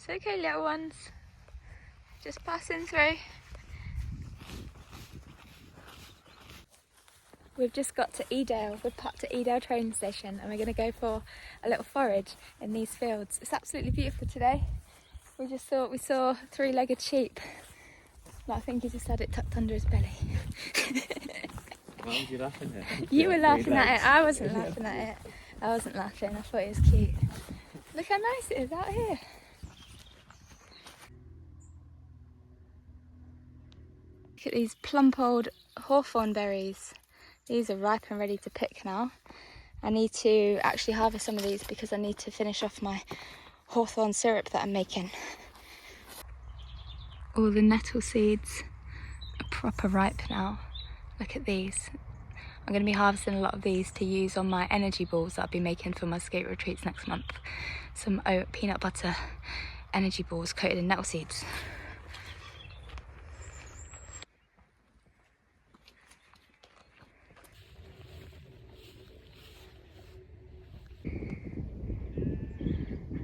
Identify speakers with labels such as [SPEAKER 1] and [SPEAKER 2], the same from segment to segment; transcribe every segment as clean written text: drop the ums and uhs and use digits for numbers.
[SPEAKER 1] It's okay, little ones. Just passing through. We've just got to Edale. We've parked at Edale train station and we're going to go for a little forage in these fields. It's absolutely beautiful today. We just thought we saw three-legged sheep. But I think he just had it tucked under his belly.
[SPEAKER 2] Why was you laughing at it?
[SPEAKER 1] You were laughing at it. I wasn't laughing at it. I wasn't laughing. I thought it was cute. Look how nice it is out here. Look at these plump old hawthorn berries. These are ripe and ready to pick now. I need to actually harvest some of these because I need to finish off my hawthorn syrup that I'm making. All the nettle seeds are proper ripe now. Look at these. I'm going to be harvesting a lot of these to use on my energy balls that I'll be making for my skate retreats next month. Some peanut butter energy balls coated in nettle seeds.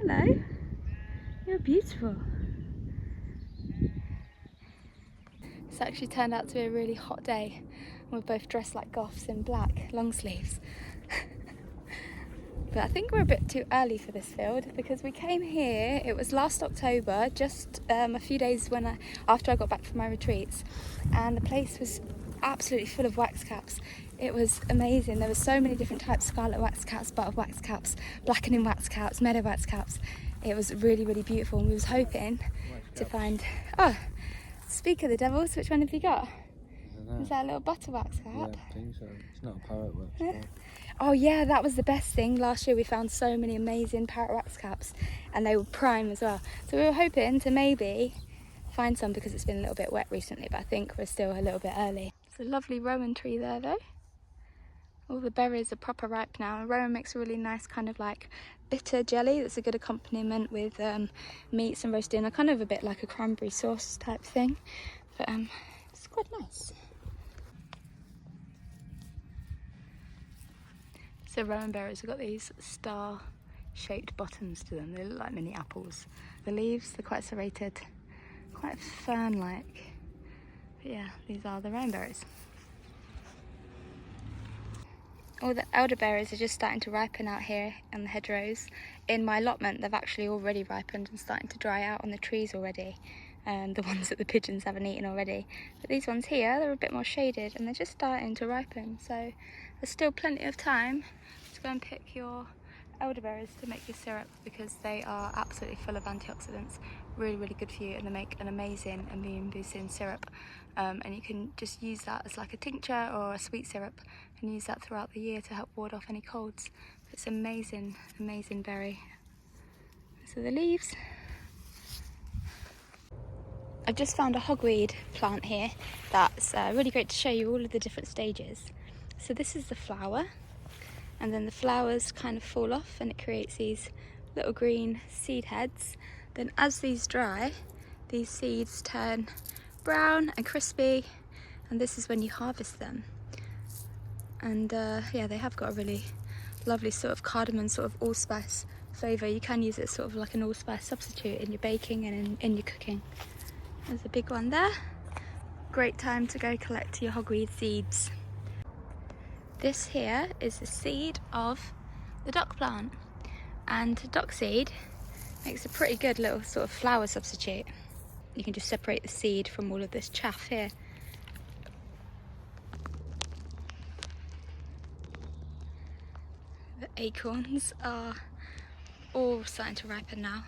[SPEAKER 1] Hello, you're beautiful. It's actually turned out to be a really hot day. We're both dressed like goths in black, long sleeves. But I think we're a bit too early for this field because we came here, it was last October, just a few days after I got back from my retreats, and the place was absolutely full of wax caps. It was amazing. There were so many different types: scarlet wax caps, butter wax caps, blackening wax caps, meadow wax caps. It was really, really beautiful, and we was hoping to find... Oh, speak of the devils, which one have you got? Is that a little butter wax cap?
[SPEAKER 2] Yeah, I think so. It's not a parrot wax cap.
[SPEAKER 1] Oh yeah, that was the best thing. Last year we found so many amazing parrot wax caps and they were prime as well. So we were hoping to maybe find some because it's been a little bit wet recently, but I think we're still a little bit early. It's a lovely rowan tree there though. All the berries are proper ripe now. And rowan makes a really nice kind of like bitter jelly that's a good accompaniment with meats and roast dinner, kind of a bit like a cranberry sauce type thing. But it's quite nice. So rowan berries have got these star-shaped bottoms to them. They look like mini apples. The leaves, they're quite serrated, quite fern-like. But yeah, these are the rowan berries. All the elderberries are just starting to ripen out here in the hedgerows. In my allotment, they've actually already ripened and starting to dry out on the trees already. The ones that the pigeons haven't eaten already. But these ones here, they're a bit more shaded and they're just starting to ripen. So there's still plenty of time to go and pick your elderberries to make your syrup because they are absolutely full of antioxidants. Really, really good for you, and they make an amazing immune boosting syrup. And you can just use that as like a tincture or a sweet syrup and use that throughout the year to help ward off any colds. It's amazing, amazing berry. So the leaves. I've just found a hogweed plant here that's really great to show you all of the different stages. So this is the flower, and then the flowers kind of fall off and it creates these little green seed heads. Then as these dry, these seeds turn brown and crispy, and this is when you harvest them. And yeah, they have got a really lovely sort of cardamom, sort of allspice flavour. You can use it sort of like an allspice substitute in your baking and in your cooking. There's a big one there. Great time to go collect your hogweed seeds. This here is the seed of the dock plant, and dock seed makes a pretty good little sort of flower substitute. You can just separate the seed from all of this chaff here. The acorns are all starting to ripen now.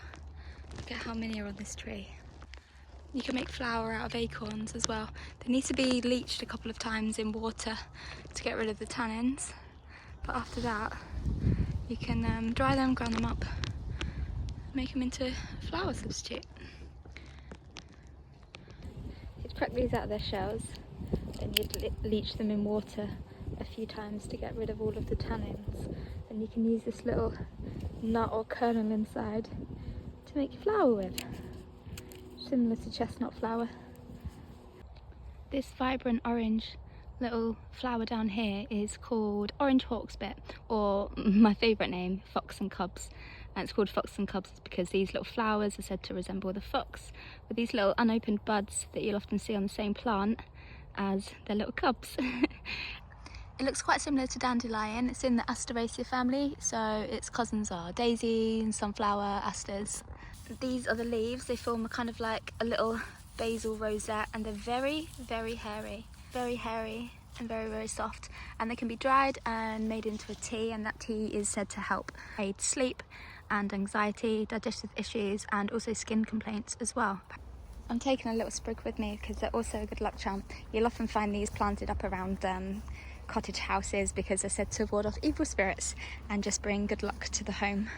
[SPEAKER 1] Look at how many are on this tree. You can make flour out of acorns as well. They need to be leached a couple of times in water to get rid of the tannins. But after that, you can dry them, grind them up, make them into a flour substitute. You'd crack these out of their shells, then you'd leach them in water a few times to get rid of all of the tannins. And you can use this little nut or kernel inside to make your flour with. Similar to chestnut flour. This vibrant orange little flower down here is called orange hawksbit, or my favourite name, fox and cubs. and it's called fox and cubs because these little flowers are said to resemble the fox, with these little unopened buds that you'll often see on the same plant as their little cubs. It looks quite similar to dandelion. It's in the Asteraceae family, so its cousins are daisy and sunflower, asters. These are the leaves. They form a kind of like a little basil rosette, and they're very, very hairy. Very hairy and very, very soft. And they can be dried and made into a tea, and that tea is said to help aid sleep and anxiety, digestive issues, and also skin complaints as well. I'm taking a little sprig with me because they're also a good luck charm. You'll often find these planted up around cottage houses because they're said to ward off evil spirits and just bring good luck to the home.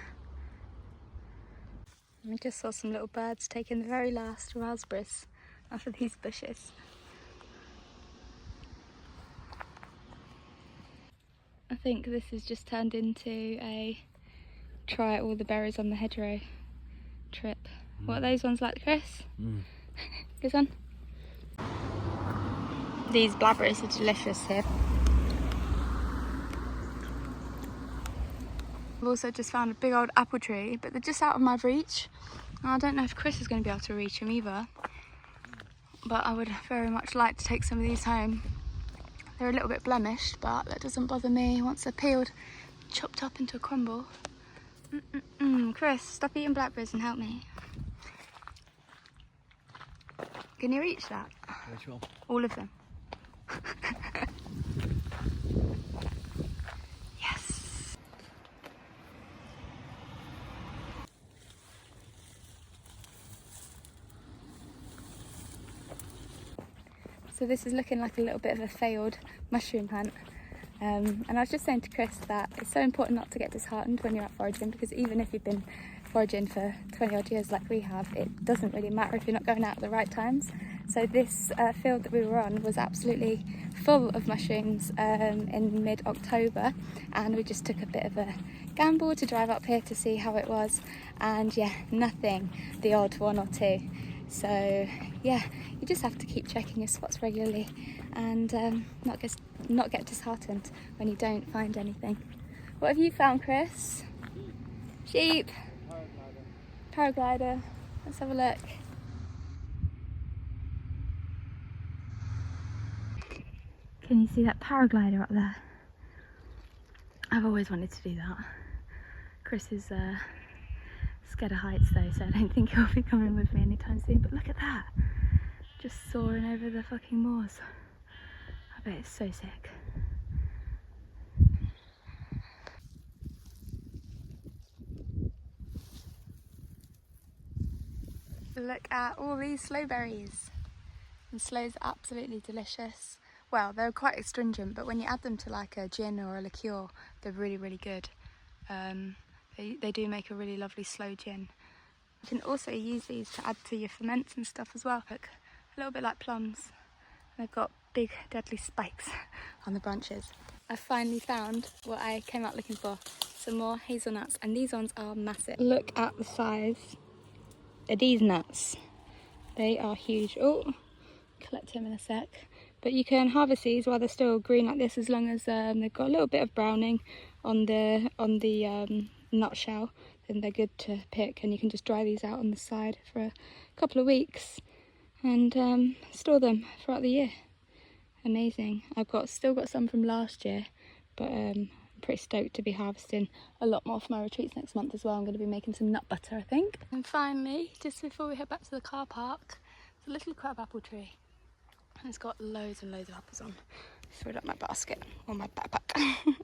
[SPEAKER 1] We just saw some little birds taking the very last raspberries off of these bushes. I think this has just turned into a try all the berries on the hedgerow trip. What are those ones like, Chris? This one? These blackberries are delicious here. I've also just found a big old apple tree, but they're just out of my reach. And I don't know if Chris is going to be able to reach them either. But I would very much like to take some of these home. They're a little bit blemished, but that doesn't bother me once they're peeled, chopped up into a crumble. Chris, stop eating blackberries and help me. Can you reach that?
[SPEAKER 2] Which one?
[SPEAKER 1] All of them. Yes. So this is looking like a little bit of a failed mushroom hunt. And I was just saying to Chris that it's so important not to get disheartened when you're out foraging, because even if you've been foraging for 20 odd years like we have, it doesn't really matter if you're not going out at the right times. So this field that we were on was absolutely full of mushrooms in mid-October, and we just took a bit of a gamble to drive up here to see how it was, and yeah, nothing, the odd one or two. So yeah, you just have to keep checking your spots regularly and not get disheartened when you don't find anything. What have you found, Chris? Sheep. Paraglider. Let's have a look. Can you see that paraglider up there? I've always wanted to do that. Chris is scared of heights though, so I don't think he'll be coming with me anytime soon. But look at that, just soaring over the fucking moors. I bet it's so sick. Look at all these sloe berries. And sloes are absolutely delicious. Well, they're quite astringent, but when you add them to like a gin or a liqueur, they're really, really good. They do make a really lovely sloe gin. You can also use these to add to your ferments and stuff as well. Look, a little bit like plums. They've got big deadly spikes on the branches. I finally found what I came out looking for, some more hazelnuts, and these ones are massive. Look at the size of these nuts. They are huge. Oh, collect him in a sec. But you can harvest these while they're still green like this, as long as they've got a little bit of browning on the nut shell, then they're good to pick, and you can just dry these out on the side for a couple of weeks and store them throughout the year. Amazing. I've still got some from last year, but I'm pretty stoked to be harvesting a lot more for my retreats next month as well. I'm going to be making some nut butter, I think. And finally, just before we head back to the car park, there's a little crab apple tree, and it's got loads and loads of apples on. Throw it up my basket or my backpack.